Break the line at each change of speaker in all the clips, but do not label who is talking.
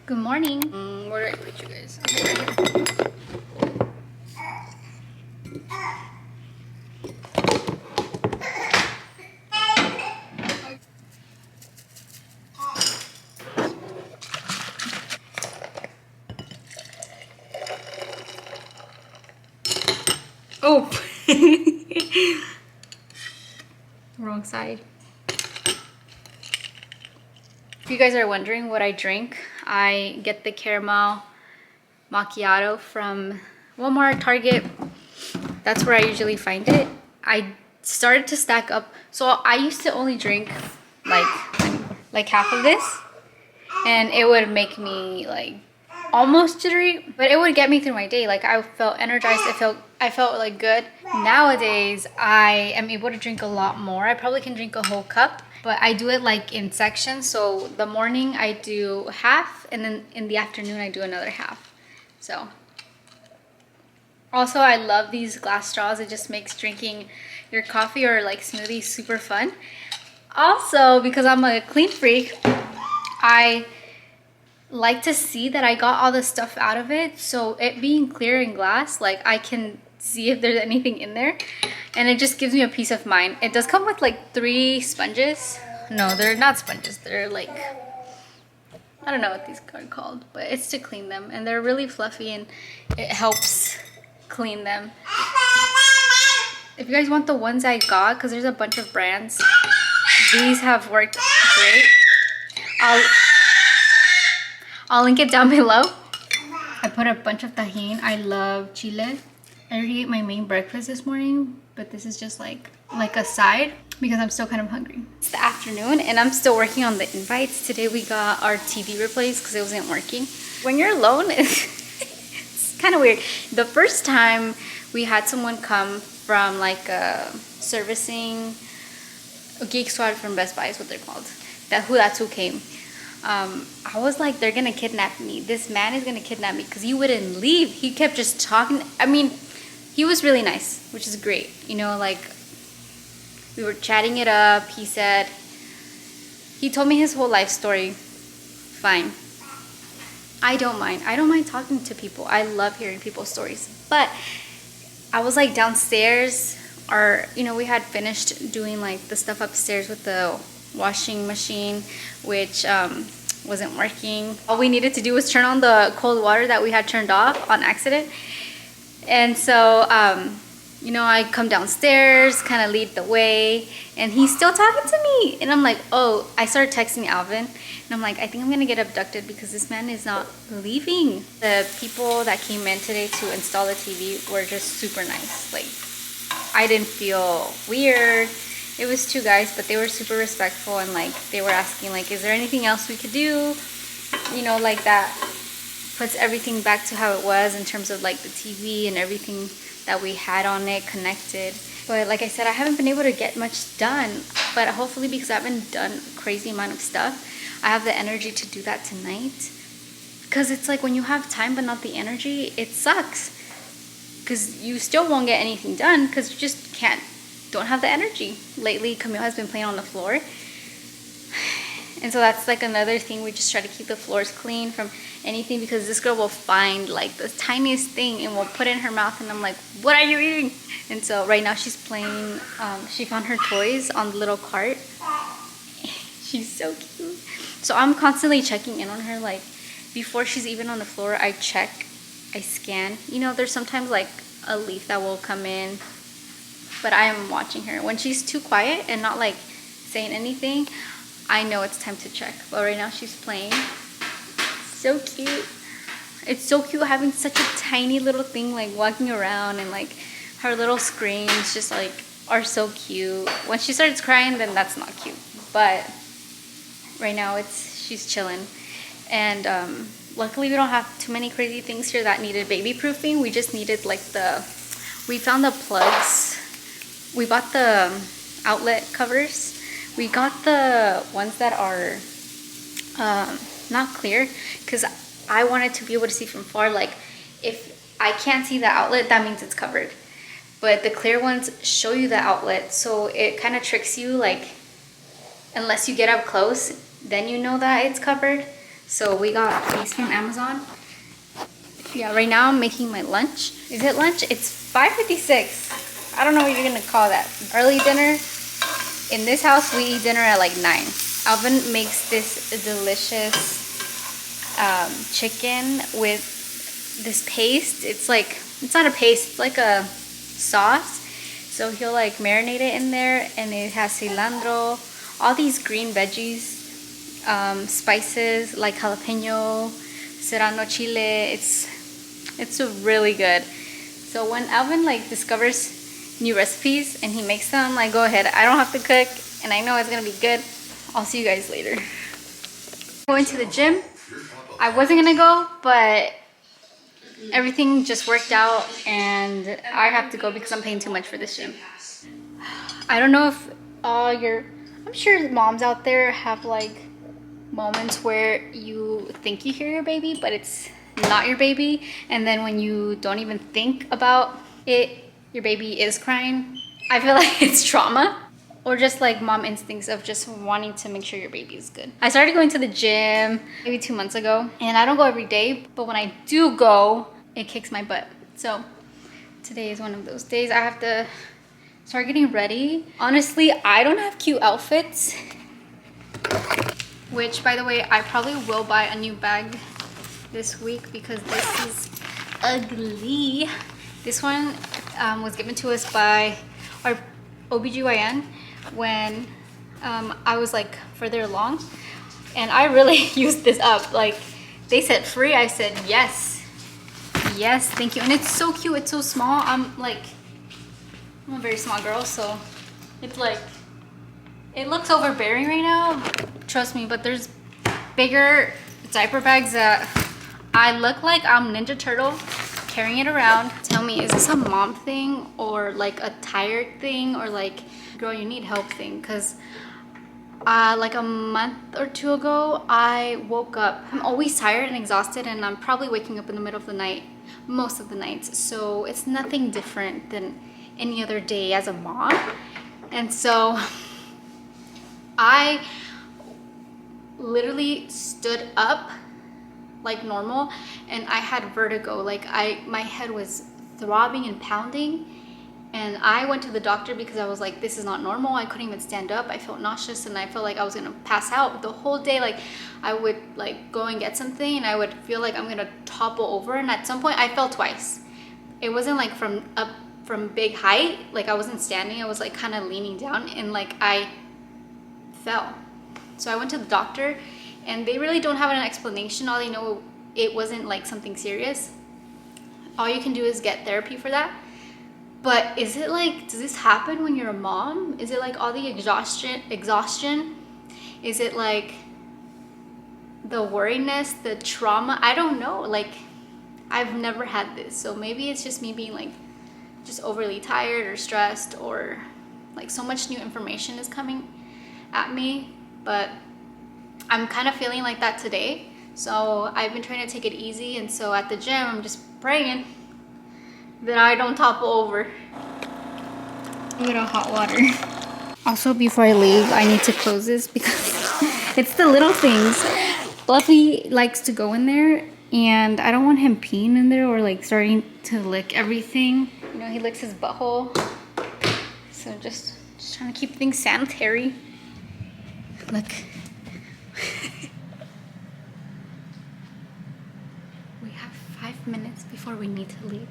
Good morning. Where did I put you guys? Okay, right here. Oh, wrong side. If you guys are wondering what I drink, I get the caramel macchiato from Walmart, Target. That's where I usually find it. I started to stack up. So I used to only drink like half of this, and it would make me like almost jittery, but it would get me through my day. Like I felt energized. I felt like good. Nowadays, I am able to drink a lot more. I probably can drink a whole cup, but I do it like in sections. So the morning I do half, and then in the afternoon I do another half. So also I love these glass straws. It just makes drinking your coffee or like smoothies super fun. Also, because I'm a clean freak, I like to see that I got all the stuff out of it. So it being clear in glass, like I can see if there's anything in there, and it just gives me a peace of mind. It does come with like 3 sponges. No, they're not sponges. They're like, I don't know what these are called, but it's to clean them, and they're really fluffy and it helps clean them. If you guys want the ones I got, because there's a bunch of brands, these have worked great. I'll link it down below. I put a bunch of tajin. I love chile. I already ate my main breakfast this morning, but this is just like a side because I'm still kind of hungry. It's the afternoon and I'm still working on the invites. Today we got our TV replaced because it wasn't working. When you're alone, it's kind of weird. The first time we had someone come from like a servicing, a Geek Squad from Best Buy is what they're called. That's who came. I was like, they're gonna kidnap me. This man is gonna kidnap me because he wouldn't leave. He kept just talking. I mean, he was really nice, which is great. You know, like we were chatting it up. He told me his whole life story. Fine. I don't mind. I don't mind talking to people. I love hearing people's stories. But I was like downstairs, we had finished doing like the stuff upstairs with the washing machine, which wasn't working. All we needed to do was turn on the cold water that we had turned off on accident. And so I come downstairs, kind of lead the way, and he's still talking to me, and I'm like, oh, I started texting Alvin, and I'm like, I think I'm gonna get abducted because this man is not leaving. The people that came in today to install the TV were just super nice. Like, I didn't feel weird. It was 2 guys, but they were super respectful, and like they were asking like, is there anything else we could do? Like that puts everything back to how it was in terms of like the TV and everything that we had on it connected. But like I said, I haven't been able to get much done, but hopefully because I haven't done a crazy amount of stuff, I have the energy to do that tonight. Because it's like when you have time but not the energy, it sucks. Because you still won't get anything done because you just don't have the energy. Lately, Camille has been playing on the floor. And so that's like another thing. We just try to keep the floors clean from anything because this girl will find like the tiniest thing and will put it in her mouth, and I'm like, what are you eating? And so right now she's playing, she found her toys on the little cart. She's so cute. So I'm constantly checking in on her. Like before she's even on the floor, I scan. There's sometimes like a leaf that will come in, but I am watching her. When she's too quiet and not like saying anything, I know it's time to check. But right now she's playing. So cute. It's so cute having such a tiny little thing like walking around, and like her little screams just like are so cute. When she starts crying, then that's not cute. But right now she's chilling. And luckily we don't have too many crazy things here that needed baby proofing. We just needed like we found the plugs. We bought the outlet covers. We got the ones that are not clear because I wanted to be able to see from far. Like if I can't see the outlet, that means it's covered. But the clear ones show you the outlet, so it kind of tricks you. Like unless you get up close, then you know that it's covered. So we got these from Amazon. Yeah, right now I'm making my lunch. Is it lunch? It's 5:56. I don't know what you're gonna call that. Early dinner. In this house, we eat dinner at like 9. Alvin makes this delicious chicken with this paste. It's like, it's not a paste, it's like a sauce. So he'll like marinate it in there, and it has cilantro, all these green veggies, spices like jalapeno, serrano chile. It's really good. So when Alvin like discovers new recipes and he makes them, like, go ahead, I don't have to cook and I know it's gonna be good. I'll see you guys later. Going to the gym. I wasn't gonna go, but everything just worked out and I have to go because I'm paying too much for this gym. I don't know if I'm sure moms out there have like moments where you think you hear your baby, but it's not your baby. And then when you don't even think about it, your baby is crying. I feel like it's trauma. Or just like mom instincts of just wanting to make sure your baby is good. I started going to the gym maybe 2 months ago, and I don't go every day, but when I do go, it kicks my butt. So today is one of those days. I have to start getting ready. Honestly, I don't have cute outfits, which by the way, I probably will buy a new bag this week because this is ugly. This one was given to us by our OBGYN when I was like further along, and I really used this up. Like, they said free, I said yes, thank you. And it's so cute, it's so small. I'm a very small girl, so it's like, it looks overbearing right now, trust me, but there's bigger diaper bags that I look like I'm Ninja Turtle carrying it around. Tell me, is this a mom thing or like a tired thing or like, girl, you need help thing? Because like a month or 2 ago, I woke up. I'm always tired and exhausted, and I'm probably waking up in the middle of the night most of the nights. So it's nothing different than any other day as a mom. And so I literally stood up like normal, and I had vertigo. Like my head was throbbing and pounding, and I went to the doctor because I was like, this is not normal. I couldn't even stand up. I felt nauseous and I felt like I was gonna pass out the whole day. Like, I would like go and get something and I would feel like I'm gonna topple over, and at some point I fell twice. It wasn't like from big height, like I wasn't standing, I was like kind of leaning down, and like I fell. So I went to the doctor, and they really don't have an explanation. All they know, it wasn't like something serious. All you can do is get therapy for that. But is it like, does this happen when you're a mom? Is it like all the exhaustion? Is it like the worriness, the trauma? I don't know. Like, I've never had this. So maybe it's just me being like just overly tired or stressed, or like so much new information is coming at me. But I'm kind of feeling like that today. So I've been trying to take it easy, and so at the gym I'm just praying that I don't topple over. A little hot water. Also, before I leave, I need to close this because it's the little things. Fluffy likes to go in there, and I don't want him peeing in there or like starting to lick everything. You know, he licks his butthole. So just trying to keep things sanitary. Look. We have 5 minutes before we need to leave.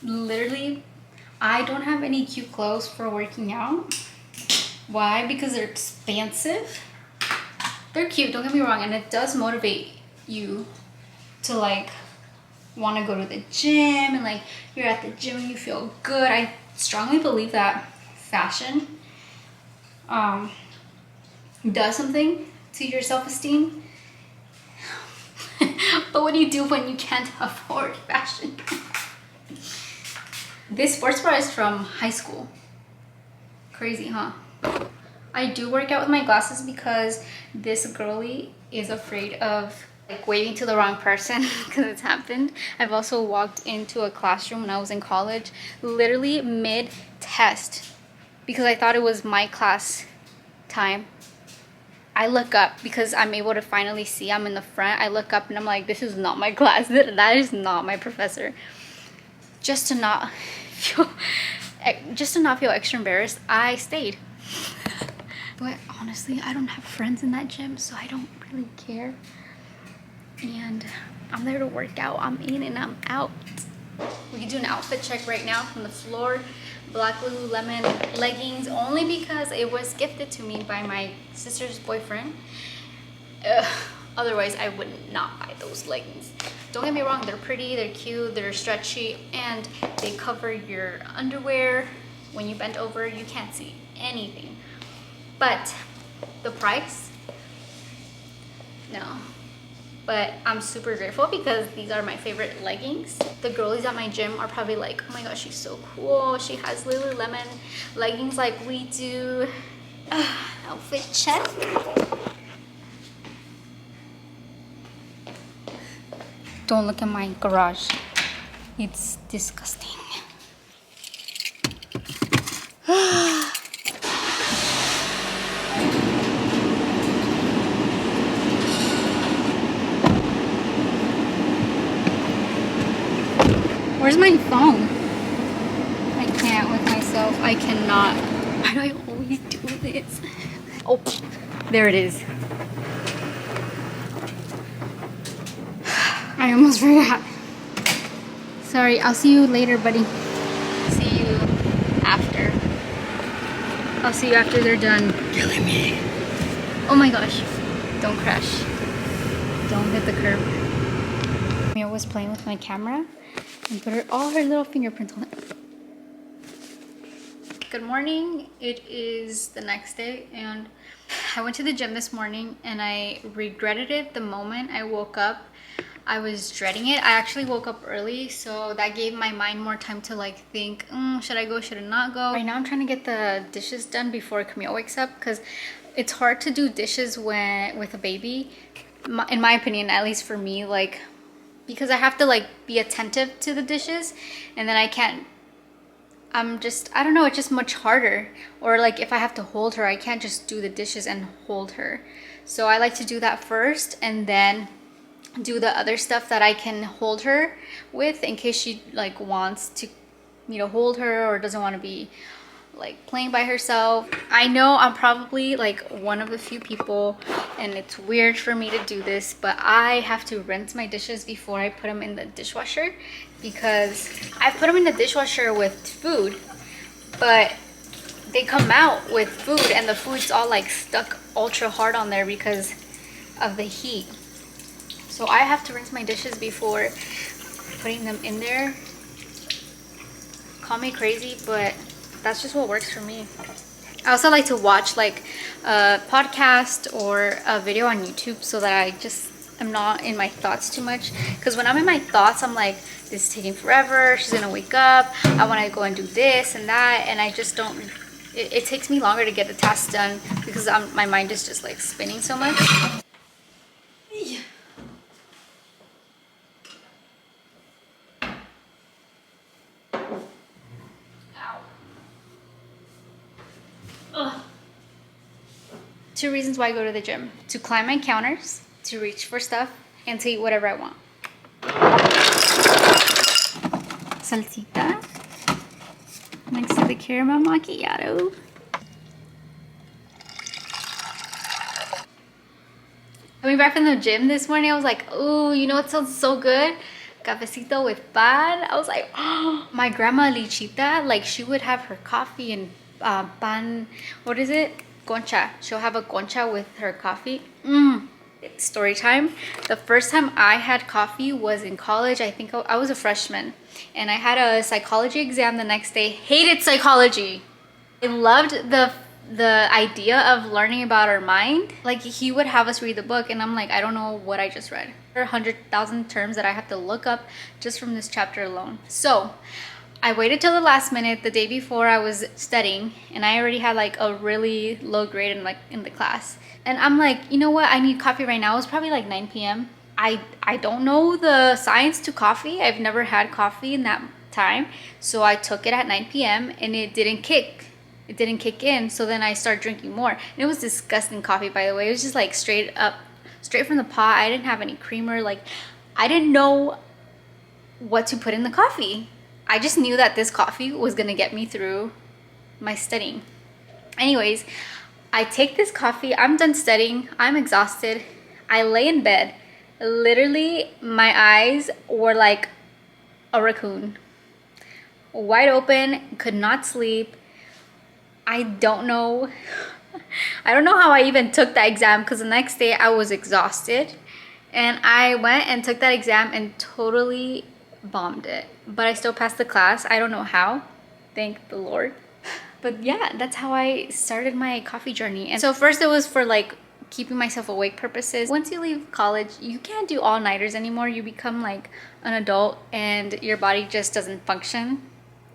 Literally, I don't have any cute clothes for working out. Why? Because they're expensive. They're cute, don't get me wrong, and it does motivate you to like want to go to the gym, and like you're at the gym and you feel good. I strongly believe that fashion does something to your self-esteem. But what do you do when you can't afford fashion? This sports bra is from high school. Crazy, huh? I do work out with my glasses because this girly is afraid of like waving to the wrong person because it's happened. I've also walked into a classroom when I was in college, literally mid-test, because I thought it was my class time. I look up because I'm able to finally see I'm in the front. I look up and I'm like, this is not my class. That is not my professor. Just to not feel extra embarrassed, I stayed. But honestly, I don't have friends in that gym, so I don't really care. And I'm there to work out. I'm in and I'm out. We can do an outfit check right now from the floor. Black Lululemon leggings, only because it was gifted to me by my sister's boyfriend. Otherwise, I would not buy those leggings. Don't get me wrong, they're pretty, they're cute, they're stretchy, and they cover your underwear. When you bend over, you can't see anything. But the price, no. But I'm super grateful because these are my favorite leggings. The girlies at my gym are probably like, oh my gosh, she's so cool. She has Lululemon leggings like we do. Outfit check. Don't look at my garage. It's disgusting. Where's my phone? I can't with myself. I cannot. Why do I always do this? Oh, there it is. I almost forgot. Sorry, I'll see you later, buddy. See you after. I'll see you after they're done killing me. Oh my gosh. Don't crash. Don't hit the curb. Mia was playing with my camera and put all her little fingerprints on it. Good morning. It is the next day and I went to the gym this morning and I regretted it the moment I woke up. I was dreading it. I actually woke up early, so that gave my mind more time to like think, should I go, should I not go? Right now I'm trying to get the dishes done before Camille wakes up because it's hard to do dishes with a baby, in my opinion, at least for me, like because I have to like be attentive to the dishes and then I can't, I don't know, it's just much harder. Or like if I have to hold her, I can't just do the dishes and hold her. So I like to do that first and then do the other stuff that I can hold her with in case she like wants to, hold her or doesn't want to be like playing by herself. I know I'm probably like one of the few people, and it's weird for me to do this, but I have to rinse my dishes before I put them in the dishwasher because I put them in the dishwasher with food, but they come out with food and the food's all like stuck ultra hard on there because of the heat. So I have to rinse my dishes before putting them in there. Call me crazy, but that's just what works for me. I also like to watch like a podcast or a video on YouTube so that I just am not in my thoughts too much. Because when I'm in my thoughts, I'm like, this is taking forever. She's gonna wake up. I want to go and do this and that, and I just don't. It takes me longer to get the task done because my mind is just like spinning so much. Two reasons why I go to the gym: to climb my counters, to reach for stuff, and to eat whatever I want. Salsita next to the caramel macchiato. Coming back from the gym this morning, I was like, oh, you know what sounds so good? Cafecito with pan. I was like, oh, my grandma Lichita, like she would have her coffee and pan, what is it? Concha. She'll have a concha with her coffee. It's story time. The first time I had coffee was in college. I think I was a freshman and I had a psychology exam the next day. Hated psychology. I loved the idea of learning about our mind. Like he would have us read the book and I'm like, I don't know what I just read. There are 100,000 terms that I have to look up just from this chapter alone. So I waited till the last minute the day before I was studying, and I already had like a really low grade in the class. And I'm like, you know what? I need coffee right now. It was probably like 9 p.m. I don't know the science to coffee. I've never had coffee in that time. So I took it at 9 p.m. and it didn't kick. It didn't kick in. So then I started drinking more. And it was disgusting coffee, by the way. It was just like straight from the pot. I didn't have any creamer. Like, I didn't know what to put in the coffee. I just knew that this coffee was gonna get me through my studying. Anyways, I take this coffee. I'm done studying. I'm exhausted. I lay in bed. Literally, my eyes were like a raccoon. Wide open, could not sleep. I don't know. I don't know how I even took that exam, because the next day I was exhausted. And I went and took that exam and totally bombed it. But I still passed the class. I don't know how. Thank the Lord. But yeah, that's how I started my coffee journey. And so first it was for like keeping myself awake purposes. Once you leave college, you can't do all-nighters anymore. You become like an adult and your body just doesn't function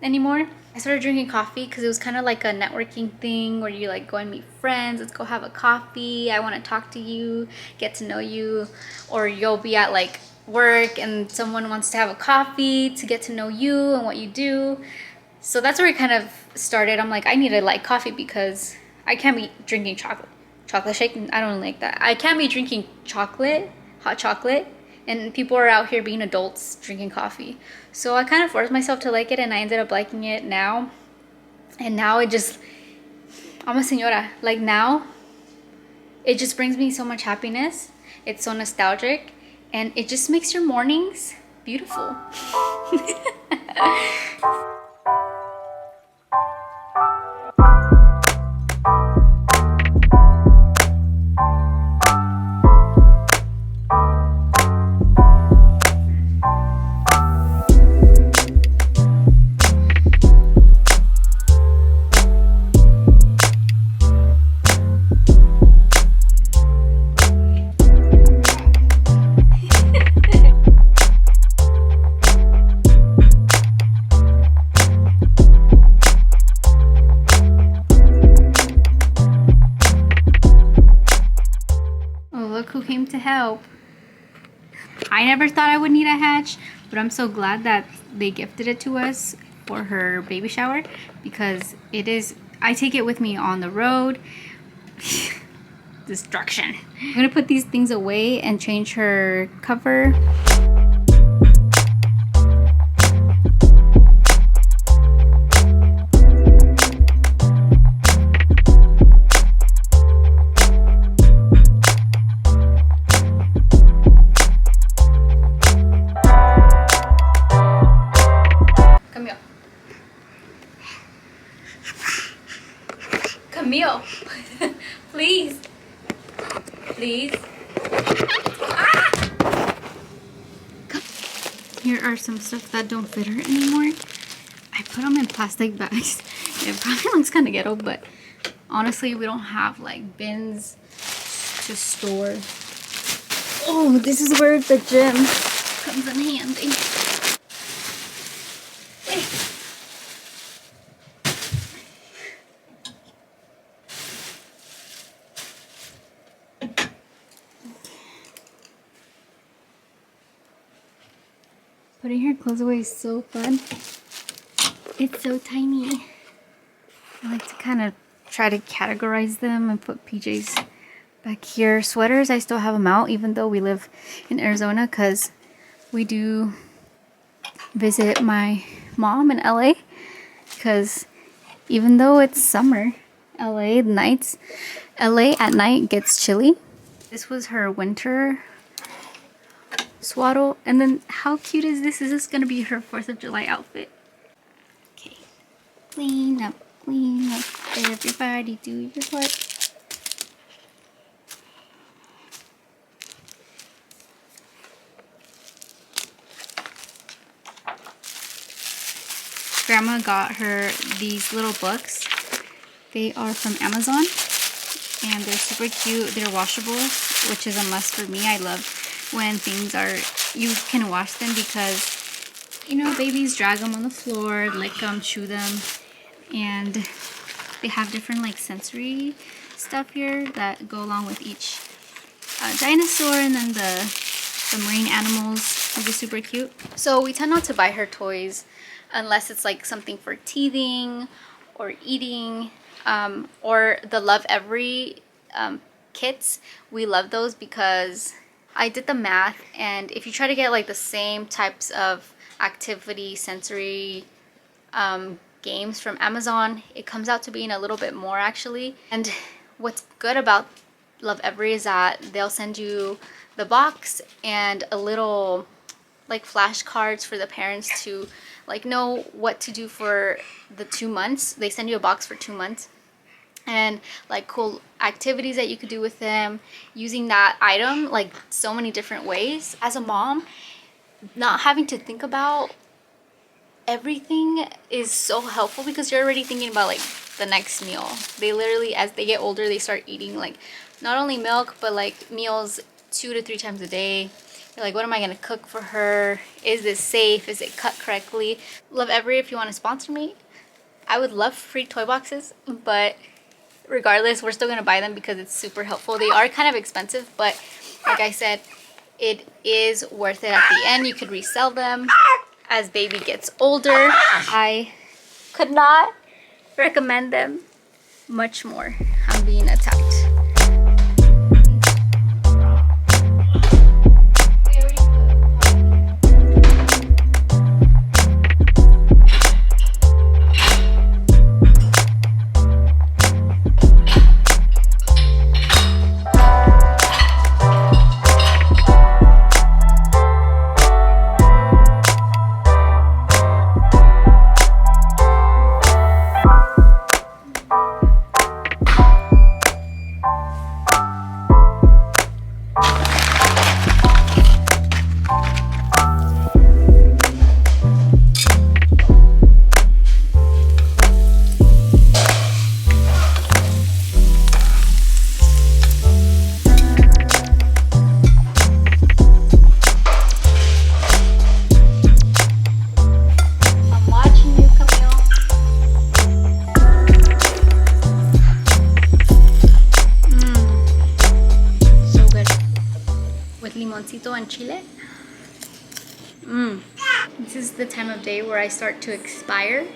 anymore. I started drinking coffee because it was kind of like a networking thing where you like go and meet friends. Let's go have a coffee. I want to talk to you, get to know you. Or you'll be at like work and someone wants to have a coffee to get to know you and what you do. So that's where it kind of started. I'm like, I need to like coffee because I can't be drinking chocolate shake. I don't like that. I can't be drinking hot chocolate, and people are out here being adults drinking coffee. So I kind of forced myself to like it, and I ended up liking it now. And now it just, I'm a señora. Like now, it just brings me so much happiness. It's so nostalgic, and it just makes your mornings beautiful. Look who came to help. I never thought I would need a hatch, but I'm so glad that they gifted it to us for her baby shower, because it is, I take it with me on the road. Destruction. I'm gonna put these things away and change her cover. Camille, please, please. Ah! Here are some stuff that don't fit her anymore. I put them in plastic bags. It probably looks kind of ghetto, but honestly, we don't have like bins to store. Oh, this is where the gym comes in handy. Putting her clothes away is so fun. It's so tiny. I like to kind of try to categorize them and put PJs back here. Sweaters, I still have them out even though we live in Arizona, because we do visit my mom in LA, because even though it's summer, LA at night gets chilly. This was her winter swaddle, and then how cute is this? Is this gonna be her 4th of July outfit? Okay, clean up, everybody do your part. Grandma got her these little books. They are from Amazon and they're super cute. They're washable, which is a must for me. I love when things are, you can wash them, because you know, babies drag them on the floor, lick them, chew them, and they have different like sensory stuff here that go along with each dinosaur, and then the marine animals, which is super cute. So we tend not to buy her toys unless it's like something for teething or eating, or the Love Every kits. We love those because I did the math, and if you try to get like the same types of activity sensory games from Amazon, it comes out to being a little bit more actually. And what's good about Love Every is that they'll send you the box and a little like flashcards for the parents to like know what to do for the 2 months. They send you a box for 2 months, and like cool activities that you could do with them using that item, like so many different ways. As a mom, not having to think about everything is so helpful because you're already thinking about like the next meal. They literally, as they get older, they start eating like not only milk but like meals 2 to 3 times a day. You're like, what am I gonna cook for her? Is this safe? Is it cut correctly? Love Every, if you want to sponsor me, I would love free toy boxes, but regardless, we're still gonna buy them because it's super helpful. They are kind of expensive, but like I said, it is worth it at the end. You could resell them as baby gets older. I could not recommend them much more. I'm being attacked. Limoncito and chile. This is the time of day where I start to expire.